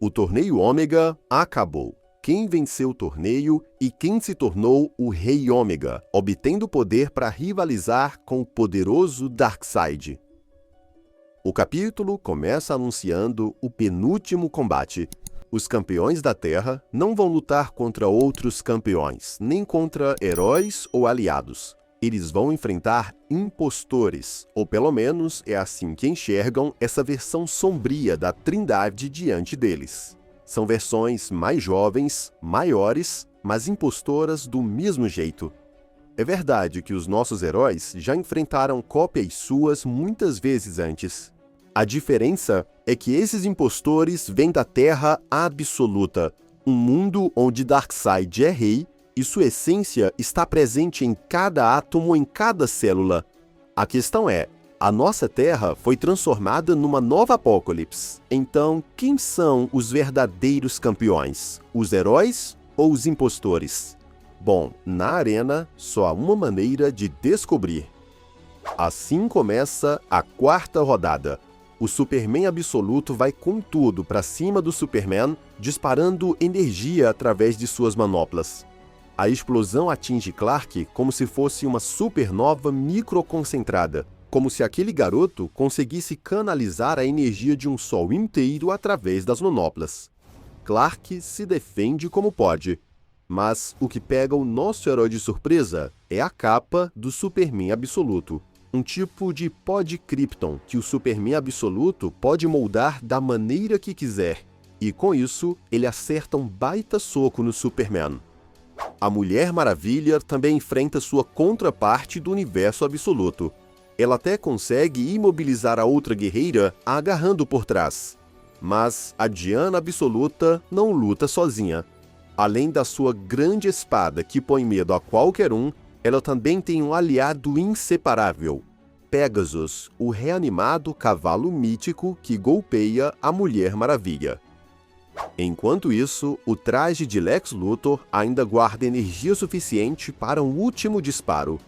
O torneio Ômega acabou. Quem venceu o torneio e quem se tornou o Rei Ômega, obtendo poder para rivalizar com o poderoso Darkseid. O capítulo começa anunciando o penúltimo combate. Os campeões da Terra não vão lutar contra outros campeões, nem contra heróis ou aliados. Eles vão enfrentar impostores, ou pelo menos é assim que enxergam essa versão sombria da Trindade diante deles. São versões mais jovens, maiores, mas impostoras do mesmo jeito. É verdade que os nossos heróis já enfrentaram cópias suas muitas vezes antes. A diferença é que esses impostores vêm da Terra Absoluta, um mundo onde Darkseid é rei e sua essência está presente em cada átomo, em cada célula. A questão é, a nossa Terra foi transformada numa nova Apocalipse. Então, quem são os verdadeiros campeões? Os heróis ou os impostores? Bom, na arena, só há uma maneira de descobrir. Assim começa a quarta rodada. O Superman Absoluto vai com tudo para cima do Superman, disparando energia através de suas manoplas. A explosão atinge Clark como se fosse uma supernova microconcentrada, como se aquele garoto conseguisse canalizar a energia de um sol inteiro através das manoplas. Clark se defende como pode, mas o que pega o nosso herói de surpresa é a capa do Superman Absoluto. Um tipo de pó de Krypton que o Superman Absoluto pode moldar da maneira que quiser. E com isso, ele acerta um baita soco no Superman. A Mulher Maravilha também enfrenta sua contraparte do universo absoluto. Ela até consegue imobilizar a outra guerreira a agarrando por trás. Mas a Diana Absoluta não luta sozinha. Além da sua grande espada que põe medo a qualquer um, ela também tem um aliado inseparável, Pegasus, o reanimado cavalo mítico que golpeia a Mulher Maravilha. Enquanto isso, o traje de Lex Luthor ainda guarda energia suficiente para um último disparo.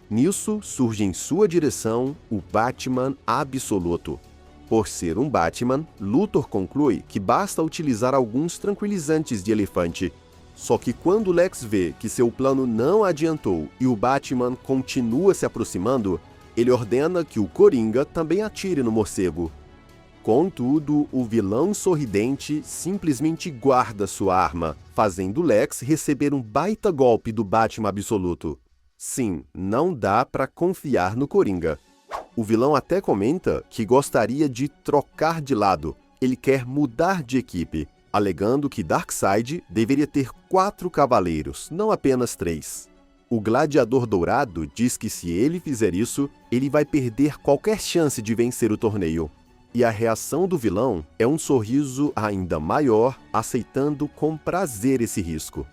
Nisso, surge em sua direção o Batman Absoluto. Por ser um Batman, Luthor conclui que basta utilizar alguns tranquilizantes de elefante. Só que quando Lex vê que seu plano não adiantou e o Batman continua se aproximando, ele ordena que o Coringa também atire no morcego. Contudo, o vilão sorridente simplesmente guarda sua arma, fazendo Lex receber um baita golpe do Batman Absoluto. Sim, não dá para confiar no Coringa. O vilão até comenta que gostaria de trocar de lado, ele quer mudar de equipe, alegando que Darkseid deveria ter 4 cavaleiros, não apenas 3. O Gladiador Dourado diz que se ele fizer isso, ele vai perder qualquer chance de vencer o torneio. E a reação do vilão é um sorriso ainda maior, aceitando com prazer esse risco.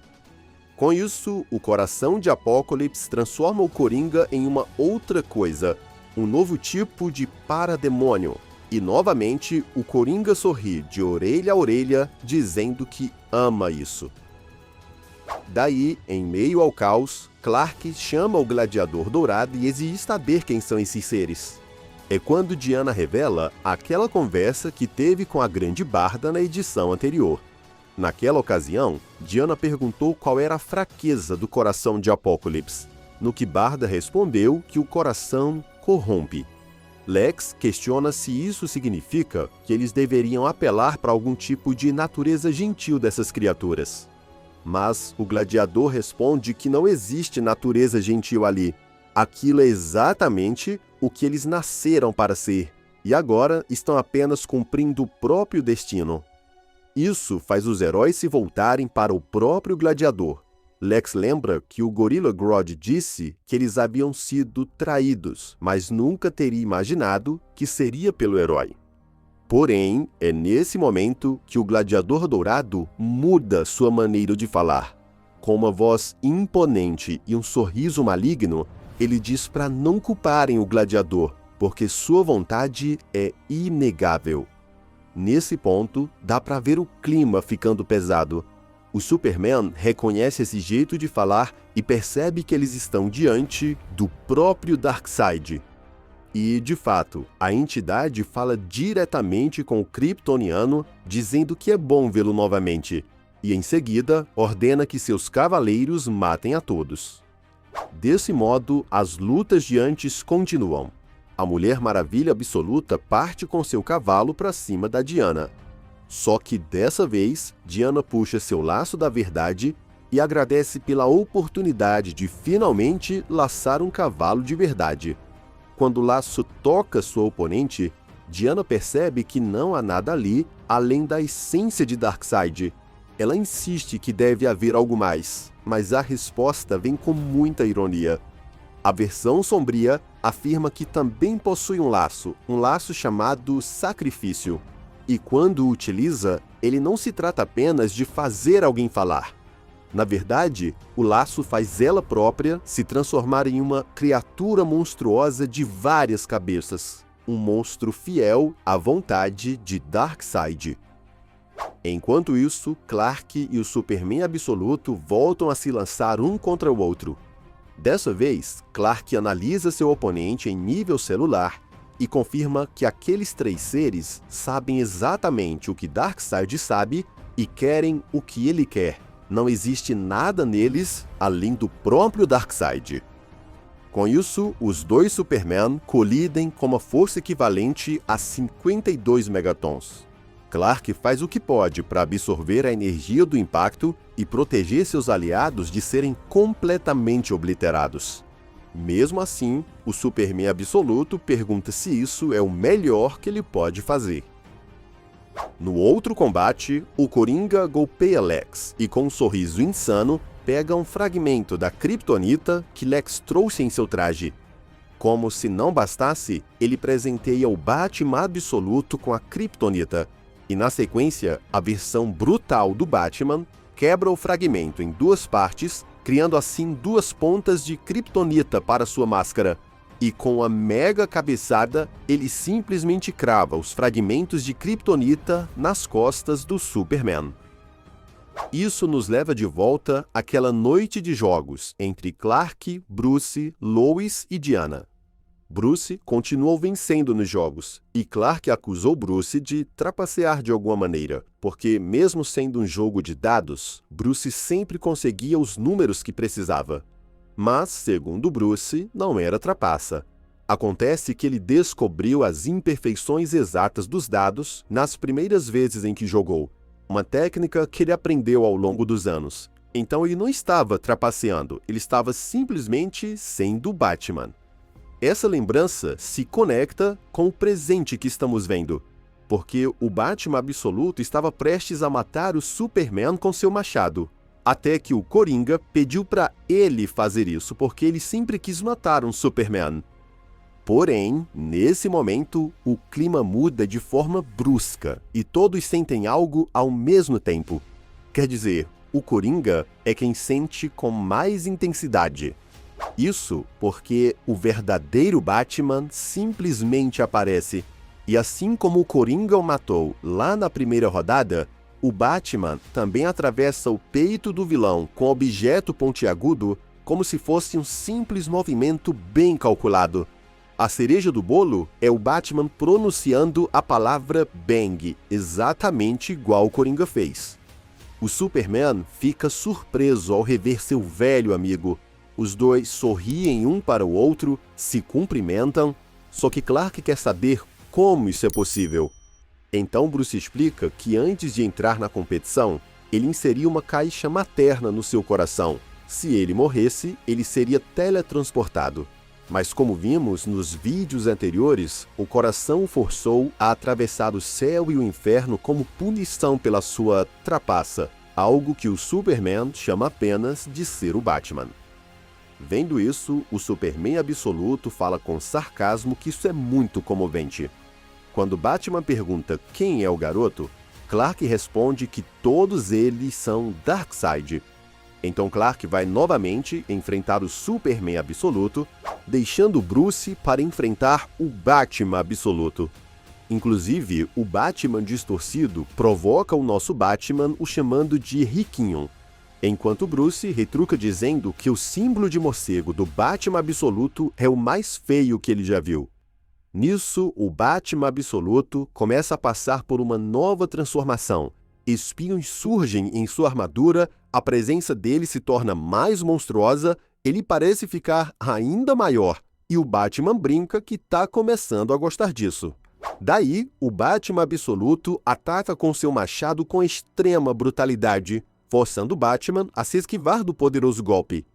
Com isso, o coração de Apocalipse transforma o Coringa em uma outra coisa, um novo tipo de parademônio. E novamente, o Coringa sorri de orelha a orelha, dizendo que ama isso. Daí, em meio ao caos, Clark chama o Gladiador Dourado e exige saber quem são esses seres. É quando Diana revela aquela conversa que teve com a Grande Barda na edição anterior. Naquela ocasião, Diana perguntou qual era a fraqueza do coração de Apocalipse, no que Barda respondeu que o coração corrompe. Lex questiona se isso significa que eles deveriam apelar para algum tipo de natureza gentil dessas criaturas. Mas o gladiador responde que não existe natureza gentil ali. Aquilo é exatamente o que eles nasceram para ser, e agora estão apenas cumprindo o próprio destino. Isso faz os heróis se voltarem para o próprio gladiador. Lex lembra que o Gorilla Grodd disse que eles haviam sido traídos, mas nunca teria imaginado que seria pelo herói. Porém, é nesse momento que o Gladiador Dourado muda sua maneira de falar. Com uma voz imponente e um sorriso maligno, ele diz para não culparem o gladiador, porque sua vontade é inegável. Nesse ponto, dá para ver o clima ficando pesado. O Superman reconhece esse jeito de falar e percebe que eles estão diante do próprio Darkseid. E, de fato, a entidade fala diretamente com o kryptoniano, dizendo que é bom vê-lo novamente, e em seguida ordena que seus cavaleiros matem a todos. Desse modo, as lutas de antes continuam. A Mulher Maravilha Absoluta parte com seu cavalo para cima da Diana. Só que dessa vez, Diana puxa seu laço da verdade e agradece pela oportunidade de finalmente laçar um cavalo de verdade. Quando o laço toca sua oponente, Diana percebe que não há nada ali além da essência de Darkseid. Ela insiste que deve haver algo mais, mas a resposta vem com muita ironia. A versão sombria afirma que também possui um laço chamado Sacrifício. E quando o utiliza, ele não se trata apenas de fazer alguém falar. Na verdade, o laço faz ela própria se transformar em uma criatura monstruosa de várias cabeças. Um monstro fiel à vontade de Darkseid. Enquanto isso, Clark e o Superman Absoluto voltam a se lançar um contra o outro. Dessa vez, Clark analisa seu oponente em nível celular e confirma que aqueles três seres sabem exatamente o que Darkseid sabe e querem o que ele quer. Não existe nada neles além do próprio Darkseid. Com isso, os dois Superman colidem com uma força equivalente a 52 megatons. Clark faz o que pode para absorver a energia do impacto e proteger seus aliados de serem completamente obliterados. Mesmo assim, o Superman Absoluto pergunta se isso é o melhor que ele pode fazer. No outro combate, o Coringa golpeia Lex e, com um sorriso insano, pega um fragmento da Kryptonita que Lex trouxe em seu traje. Como se não bastasse, ele presenteia o Batman Absoluto com a Kryptonita. E na sequência, a versão brutal do Batman quebra o fragmento em duas partes, criando assim duas pontas de Kryptonita para sua máscara. E com a mega cabeçada, ele simplesmente crava os fragmentos de Kryptonita nas costas do Superman. Isso nos leva de volta àquela noite de jogos entre Clark, Bruce, Lois e Diana. Bruce continuou vencendo nos jogos, e Clark acusou Bruce de trapacear de alguma maneira, porque mesmo sendo um jogo de dados, Bruce sempre conseguia os números que precisava. Mas, segundo Bruce, não era trapaça. Acontece que ele descobriu as imperfeições exatas dos dados nas primeiras vezes em que jogou, uma técnica que ele aprendeu ao longo dos anos. Então ele não estava trapaceando, ele estava simplesmente sendo Batman. Essa lembrança se conecta com o presente que estamos vendo, porque o Batman Absoluto estava prestes a matar o Superman com seu machado, até que o Coringa pediu para ele fazer isso porque ele sempre quis matar um Superman. Porém, nesse momento, o clima muda de forma brusca e todos sentem algo ao mesmo tempo. Quer dizer, o Coringa é quem sente com mais intensidade. Isso porque o verdadeiro Batman simplesmente aparece. E assim como o Coringa o matou lá na primeira rodada, o Batman também atravessa o peito do vilão com objeto pontiagudo como se fosse um simples movimento bem calculado. A cereja do bolo é o Batman pronunciando a palavra Bang, exatamente igual o Coringa fez. O Superman fica surpreso ao rever seu velho amigo. Os dois sorriem um para o outro, se cumprimentam, só que Clark quer saber como isso é possível. Então Bruce explica que antes de entrar na competição, ele inseria uma caixa materna no seu coração. Se ele morresse, ele seria teletransportado. Mas como vimos nos vídeos anteriores, o coração o forçou a atravessar o céu e o inferno como punição pela sua trapaça, algo que o Superman chama apenas de ser o Batman. Vendo isso, o Superman Absoluto fala com sarcasmo que isso é muito comovente. Quando Batman pergunta quem é o garoto, Clark responde que todos eles são Darkseid. Então Clark vai novamente enfrentar o Superman Absoluto, deixando Bruce para enfrentar o Batman Absoluto. Inclusive, o Batman distorcido provoca o nosso Batman o chamando de riquinho, enquanto Bruce retruca dizendo que o símbolo de morcego do Batman Absoluto é o mais feio que ele já viu. Nisso, o Batman absoluto começa a passar por uma nova transformação. Espinhos surgem em sua armadura, a presença dele se torna mais monstruosa, ele parece ficar ainda maior, e o Batman brinca que está começando a gostar disso. Daí, o Batman absoluto ataca com seu machado com extrema brutalidade, forçando o Batman a se esquivar do poderoso golpe.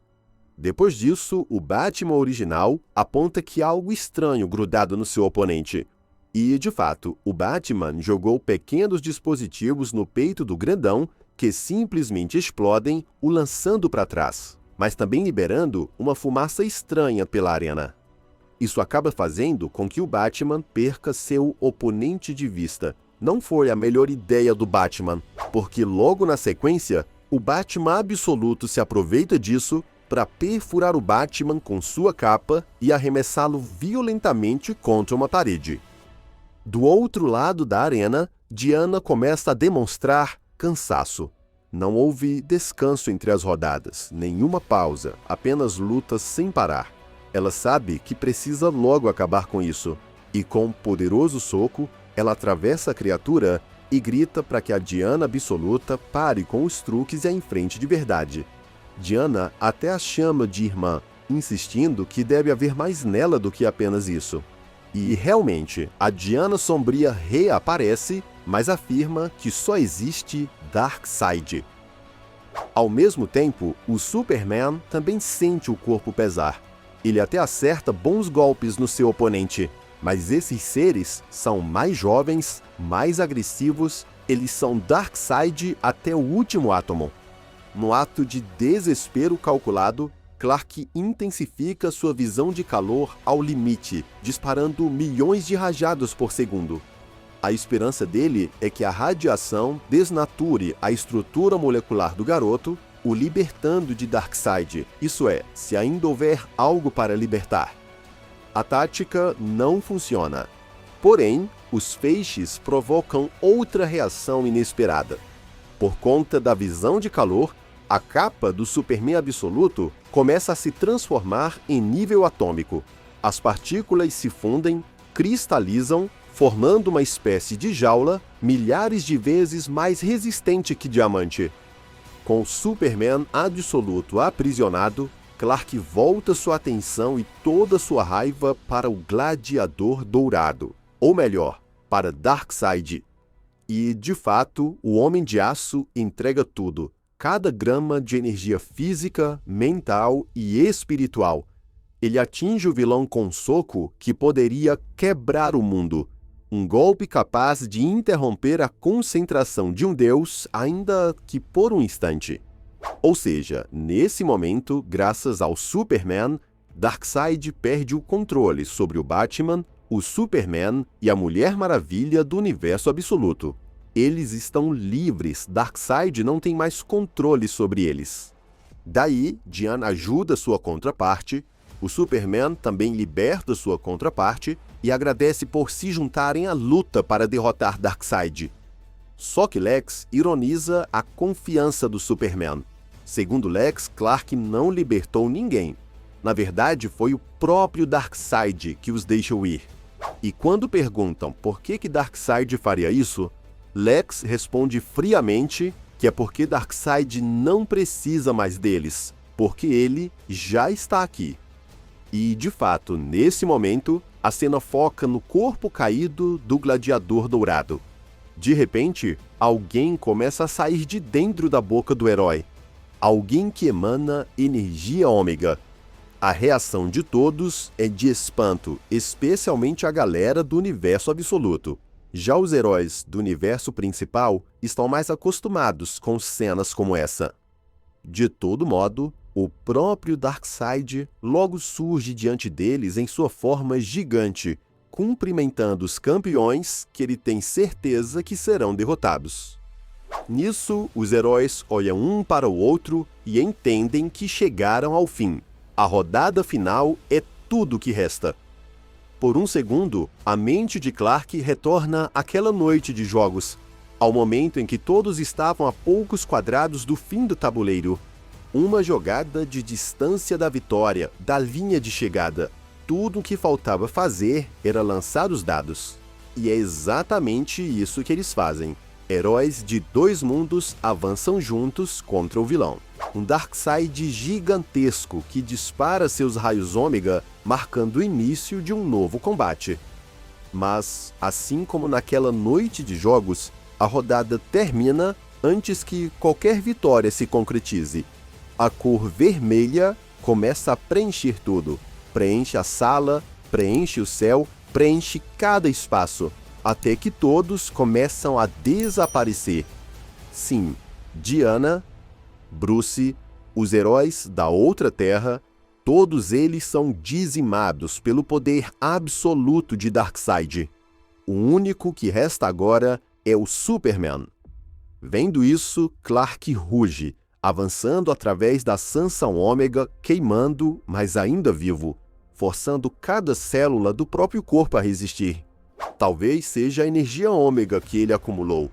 Depois disso, o Batman original aponta que há algo estranho grudado no seu oponente. E, de fato, o Batman jogou pequenos dispositivos no peito do grandão que simplesmente explodem, o lançando para trás, mas também liberando uma fumaça estranha pela arena. Isso acaba fazendo com que o Batman perca seu oponente de vista. Não foi a melhor ideia do Batman, porque logo na sequência, o Batman absoluto se aproveita disso para perfurar o Batman com sua capa e arremessá-lo violentamente contra uma parede. Do outro lado da arena, Diana começa a demonstrar cansaço. Não houve descanso entre as rodadas, nenhuma pausa, apenas lutas sem parar. Ela sabe que precisa logo acabar com isso, e com um poderoso soco, ela atravessa a criatura e grita para que a Diana absoluta pare com os truques e a enfrente de verdade. Diana até a chama de irmã, insistindo que deve haver mais nela do que apenas isso. E realmente, a Diana sombria reaparece, mas afirma que só existe Darkseid. Ao mesmo tempo, o Superman também sente o corpo pesar. Ele até acerta bons golpes no seu oponente, mas esses seres são mais jovens, mais agressivos, eles são Darkseid até o último átomo. No ato de desespero calculado, Clark intensifica sua visão de calor ao limite, disparando milhões de rajados por segundo. A esperança dele é que a radiação desnature a estrutura molecular do garoto, o libertando de Darkseid, isso é, se ainda houver algo para libertar. A tática não funciona. Porém, os feixes provocam outra reação inesperada. Por conta da visão de calor, a capa do Superman absoluto começa a se transformar em nível atômico. As partículas se fundem, cristalizam, formando uma espécie de jaula milhares de vezes mais resistente que diamante. Com o Superman absoluto aprisionado, Clark volta sua atenção e toda sua raiva para o Gladiador Dourado, ou melhor, para Darkseid. E, de fato, o Homem de Aço entrega tudo, cada grama de energia física, mental e espiritual. Ele atinge o vilão com um soco que poderia quebrar o mundo. Um golpe capaz de interromper a concentração de um deus, ainda que por um instante. Ou seja, nesse momento, graças ao Superman, Darkseid perde o controle sobre o Batman, o Superman e a Mulher Maravilha do universo absoluto. Eles estão livres, Darkseid não tem mais controle sobre eles. Daí, Diana ajuda sua contraparte, o Superman também liberta sua contraparte e agradece por se juntarem à luta para derrotar Darkseid. Só que Lex ironiza a confiança do Superman. Segundo Lex, Clark não libertou ninguém. Na verdade, foi o próprio Darkseid que os deixou ir. E quando perguntam por que Darkseid faria isso, Lex responde friamente que é porque Darkseid não precisa mais deles, porque ele já está aqui. E, de fato, nesse momento, a cena foca no corpo caído do Gladiador Dourado. De repente, alguém começa a sair de dentro da boca do herói. Alguém que emana energia ômega. A reação de todos é de espanto, especialmente a galera do universo absoluto. Já os heróis do universo principal estão mais acostumados com cenas como essa. De todo modo, o próprio Darkseid logo surge diante deles em sua forma gigante, cumprimentando os campeões que ele tem certeza que serão derrotados. Nisso, os heróis olham um para o outro e entendem que chegaram ao fim. A rodada final é tudo que resta. Por um segundo, a mente de Clark retorna àquela noite de jogos, ao momento em que todos estavam a poucos quadrados do fim do tabuleiro. Uma jogada de distância da vitória, da linha de chegada. tudo o que faltava fazer era lançar os dados. E é exatamente isso que eles fazem. Heróis de dois mundos avançam juntos contra o vilão. Um Darkseid gigantesco que dispara seus raios ômega, marcando o início de um novo combate. Mas, assim como naquela noite de jogos, a rodada termina antes que qualquer vitória se concretize. A cor vermelha começa a preencher tudo. Preenche a sala, preenche o céu, preenche cada espaço, até que todos começam a desaparecer. Sim, Diana, Bruce, os heróis da outra Terra, todos eles são dizimados pelo poder absoluto de Darkseid. O único que resta agora é o Superman. Vendo isso, Clark ruge, avançando através da Sansão Ômega, queimando, mas ainda vivo, forçando cada célula do próprio corpo a resistir. Talvez seja a energia ômega que ele acumulou.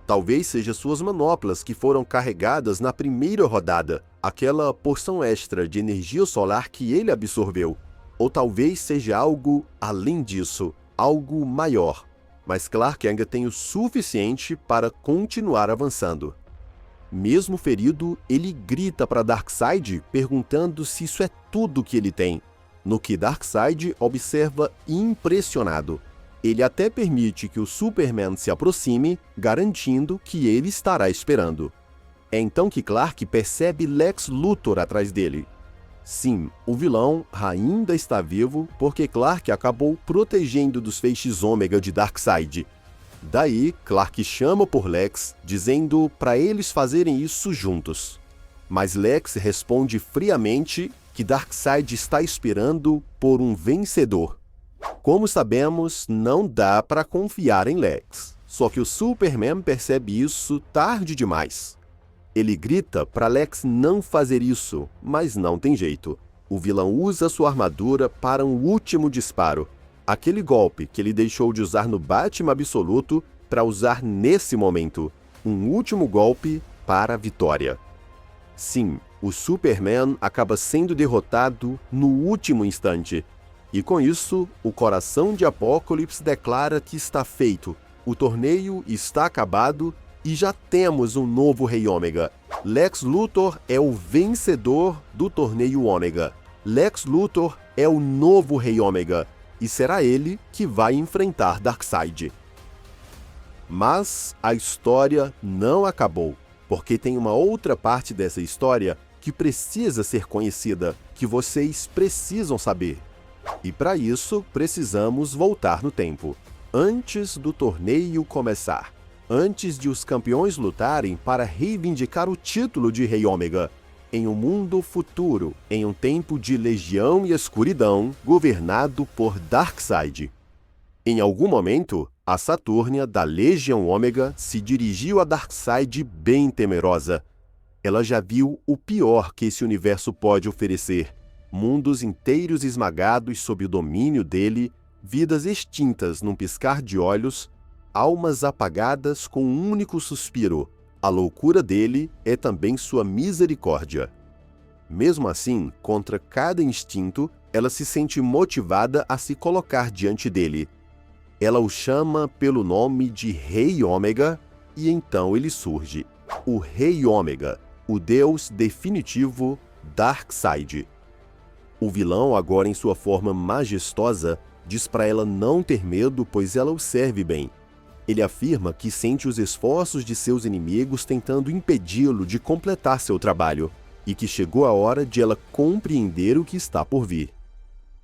Talvez seja suas manoplas que foram carregadas na primeira rodada, aquela porção extra de energia solar que ele absorveu. Ou talvez seja algo além disso, algo maior. Mas Clark ainda tem o suficiente para continuar avançando. Mesmo ferido, ele grita para Darkseid perguntando se isso é tudo que ele tem. No que Darkseid observa impressionado. Ele até permite que o Superman se aproxime, garantindo que ele estará esperando. É então que Clark percebe Lex Luthor atrás dele. Sim, o vilão ainda está vivo porque Clark acabou protegendo dos feixes ômega de Darkseid. Daí, Clark chama por Lex, dizendo para eles fazerem isso juntos. Mas Lex responde friamente que Darkseid está esperando por um vencedor. Como sabemos, não dá para confiar em Lex. Só que o Superman percebe isso tarde demais. Ele grita para Lex não fazer isso, mas não tem jeito. O vilão usa sua armadura para um último disparo. Aquele golpe que ele deixou de usar no Batman Absoluto para usar nesse momento. Um último golpe para a vitória. Sim, o Superman acaba sendo derrotado no último instante. E com isso, o coração de Apokolips declara que está feito. O torneio está acabado e já temos um novo Rei Ômega. Lex Luthor é o vencedor do torneio Ômega. Lex Luthor é o novo Rei Ômega. E será ele que vai enfrentar Darkseid. Mas a história não acabou, porque tem uma outra parte dessa história que precisa ser conhecida, que vocês precisam saber. E para isso, precisamos voltar no tempo, antes do torneio começar, antes de os campeões lutarem para reivindicar o título de Rei Ômega, em um mundo futuro, em um tempo de legião e escuridão, governado por Darkseid. Em algum momento, a Satúrnia da Legião Ômega se dirigiu a Darkseid bem temerosa. Ela já viu o pior que esse universo pode oferecer. Mundos inteiros esmagados sob o domínio dele, vidas extintas num piscar de olhos, almas apagadas com um único suspiro. A loucura dele é também sua misericórdia. Mesmo assim, contra cada instinto, ela se sente motivada a se colocar diante dele. Ela o chama pelo nome de Rei Ômega e então ele surge. O Rei Ômega, o deus definitivo Darkseid. O vilão, agora em sua forma majestosa, diz para ela não ter medo, pois ela o serve bem. Ele afirma que sente os esforços de seus inimigos tentando impedi-lo de completar seu trabalho, e que chegou a hora de ela compreender o que está por vir.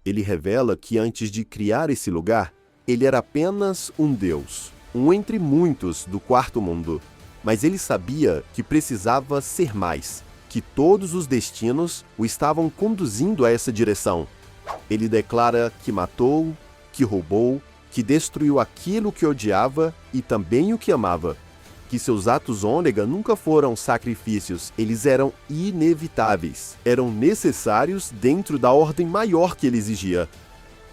Ele revela que antes de criar esse lugar, ele era apenas um deus, um entre muitos do quarto mundo, mas ele sabia que precisava ser mais, que todos os destinos o estavam conduzindo a essa direção. Ele declara que matou, que roubou, que destruiu aquilo que odiava e também o que amava. Que seus atos ômega nunca foram sacrifícios, eles eram inevitáveis, eram necessários dentro da ordem maior que ele exigia.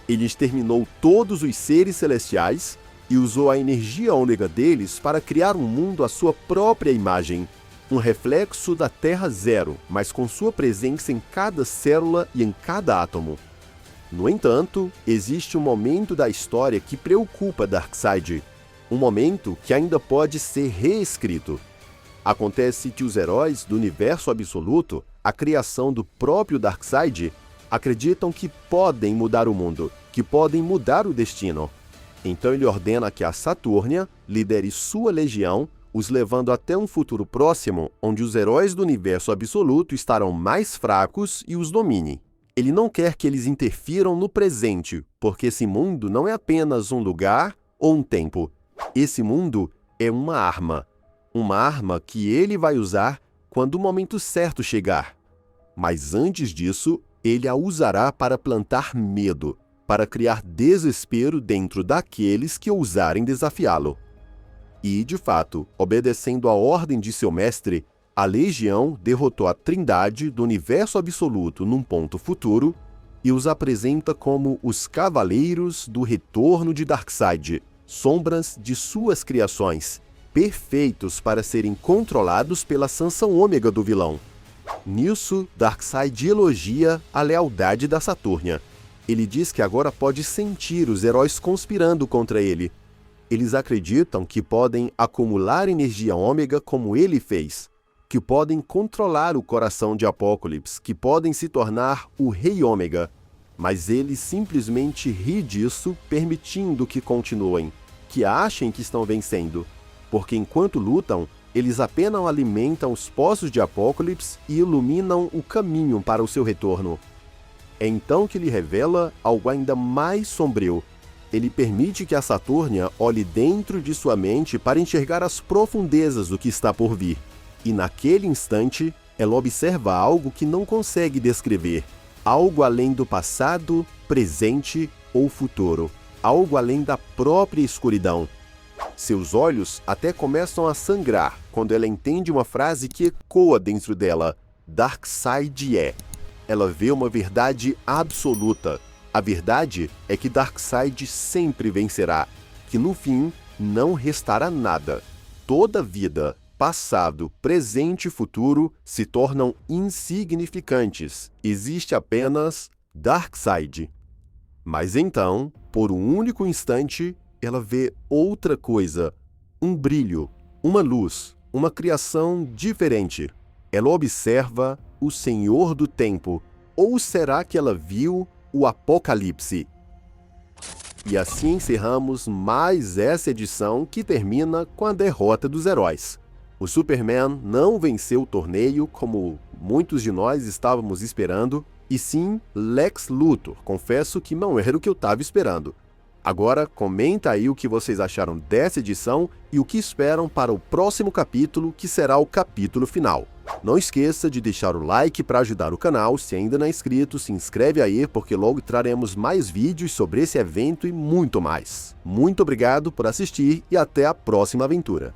Ele exterminou todos os seres celestiais e usou a energia ômega deles para criar um mundo à sua própria imagem. Um reflexo da Terra Zero, mas com sua presença em cada célula e em cada átomo. No entanto, existe um momento da história que preocupa Darkseid, um momento que ainda pode ser reescrito. Acontece que os heróis do universo absoluto, a criação do próprio Darkseid, acreditam que podem mudar o mundo, que podem mudar o destino. Então ele ordena que a Saturnia lidere sua legião, os levando até um futuro próximo onde os heróis do universo absoluto estarão mais fracos e os dominem. Ele não quer que eles interfiram no presente, porque esse mundo não é apenas um lugar ou um tempo. Esse mundo é uma arma que ele vai usar quando o momento certo chegar. Mas antes disso, ele a usará para plantar medo, para criar desespero dentro daqueles que ousarem desafiá-lo. E, de fato, obedecendo à ordem de seu mestre, a Legião derrotou a Trindade do universo absoluto num ponto futuro e os apresenta como os Cavaleiros do Retorno de Darkseid, sombras de suas criações, perfeitos para serem controlados pela sanção ômega do vilão. Nisso, Darkseid elogia a lealdade da Saturnia. Ele diz que agora pode sentir os heróis conspirando contra ele. Eles acreditam que podem acumular energia ômega como ele fez, que podem controlar o coração de Apokolips, que podem se tornar o Rei Ômega. Mas ele simplesmente ri disso, permitindo que continuem, que achem que estão vencendo, porque enquanto lutam, eles apenas alimentam os poços de Apokolips e iluminam o caminho para o seu retorno. É então que ele revela algo ainda mais sombrio. Ele permite que a Saturnia olhe dentro de sua mente para enxergar as profundezas do que está por vir. E naquele instante, ela observa algo que não consegue descrever. Algo além do passado, presente ou futuro. Algo além da própria escuridão. Seus olhos até começam a sangrar quando ela entende uma frase que ecoa dentro dela. Darkseid é. Ela vê uma verdade absoluta. A verdade é que Darkseid sempre vencerá, que no fim não restará nada. Toda vida, passado, presente e futuro se tornam insignificantes. Existe apenas Darkseid. Mas então, por um único instante, ela vê outra coisa, um brilho, uma luz, uma criação diferente. Ela observa o Senhor do Tempo, ou será que ela viu o Apocalipse? E assim encerramos mais essa edição que termina com a derrota dos heróis. O Superman não venceu o torneio como muitos de nós estávamos esperando, e sim Lex Luthor. Confesso que não era o que eu estava esperando. Agora, comenta aí o que vocês acharam dessa edição e o que esperam para o próximo capítulo, que será o capítulo final. Não esqueça de deixar o like para ajudar o canal. Se ainda não é inscrito, se inscreve aí, porque logo traremos mais vídeos sobre esse evento e muito mais. Muito obrigado por assistir e até a próxima aventura.